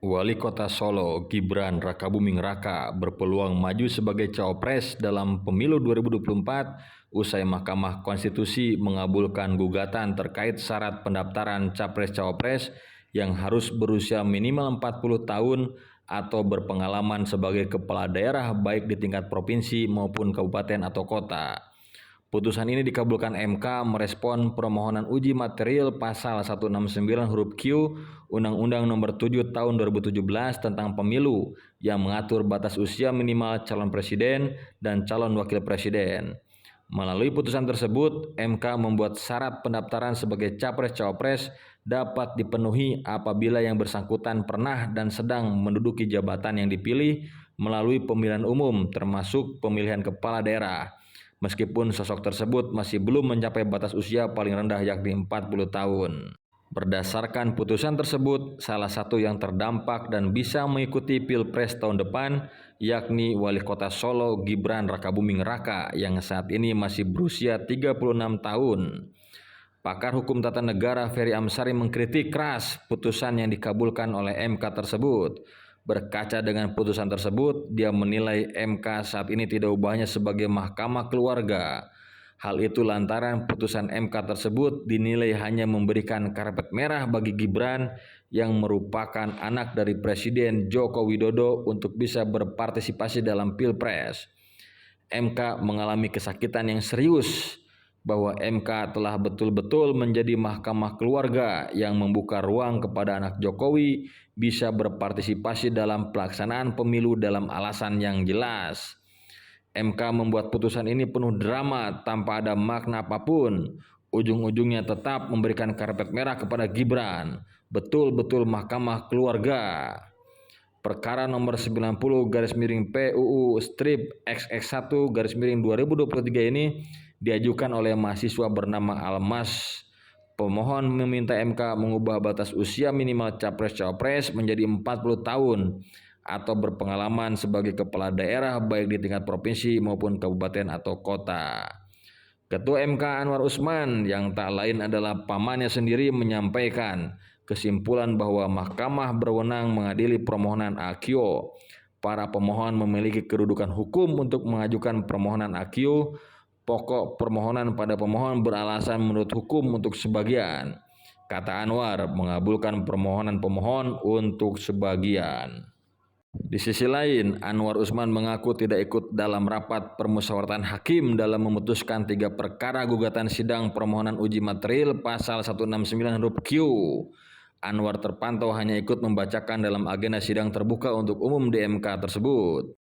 Wali Kota Solo Gibran Rakabuming Raka berpeluang maju sebagai cawapres dalam pemilu 2024 usai Mahkamah Konstitusi mengabulkan gugatan terkait syarat pendaftaran capres-cawapres yang harus berusia minimal 40 tahun atau berpengalaman sebagai kepala daerah baik di tingkat provinsi maupun kabupaten atau kota. Putusan ini dikabulkan MK merespon permohonan uji material pasal 169 huruf Q Undang-Undang Nomor 7 Tahun 2017 tentang Pemilu yang mengatur batas usia minimal calon presiden dan calon wakil presiden. Melalui putusan tersebut, MK membuat syarat pendaftaran sebagai capres-cawapres dapat dipenuhi apabila yang bersangkutan pernah dan sedang menduduki jabatan yang dipilih melalui pemilihan umum termasuk pemilihan kepala daerah. Meskipun sosok tersebut masih belum mencapai batas usia paling rendah yakni 40 tahun. Berdasarkan putusan tersebut, salah satu yang terdampak dan bisa mengikuti Pilpres tahun depan yakni Wali Kota Solo Gibran Rakabuming Raka yang saat ini masih berusia 36 tahun. Pakar Hukum Tata Negara Ferry Amsari mengkritik keras putusan yang dikabulkan oleh MK tersebut. Berkaca dengan putusan tersebut, dia menilai MK saat ini tidak ubahnya sebagai mahkamah keluarga. Hal itu lantaran putusan MK tersebut dinilai hanya memberikan karpet merah bagi Gibran yang merupakan anak dari Presiden Joko Widodo untuk bisa berpartisipasi dalam Pilpres. MK mengalami kesakitan yang serius bahwa MK telah betul-betul menjadi mahkamah keluarga yang membuka ruang kepada anak Jokowi bisa berpartisipasi dalam pelaksanaan pemilu dalam alasan yang jelas. MK membuat putusan ini penuh drama tanpa ada makna apapun. Ujung-ujungnya tetap memberikan karpet merah kepada Gibran. Betul-betul mahkamah keluarga. Perkara nomor 90/PUU/XX1/2023 ini diajukan oleh mahasiswa bernama Almas. Pemohon meminta MK mengubah batas usia minimal capres-cawapres menjadi 40 tahun atau berpengalaman sebagai kepala daerah baik di tingkat provinsi maupun kabupaten atau kota. Ketua MK Anwar Usman yang tak lain adalah pamannya sendiri menyampaikan kesimpulan bahwa mahkamah berwenang mengadili permohonan AQIO. Para pemohon memiliki kedudukan hukum untuk mengajukan permohonan AQIO. Pokok permohonan pada pemohon beralasan menurut hukum untuk sebagian. Kata Anwar, mengabulkan permohonan pemohon untuk sebagian. Di sisi lain, Anwar Usman mengaku tidak ikut dalam rapat permusyawaratan hakim dalam memutuskan 3 perkara gugatan sidang permohonan uji material pasal 169 huruf Q. Anwar terpantau hanya ikut membacakan dalam agenda sidang terbuka untuk umum di MK tersebut.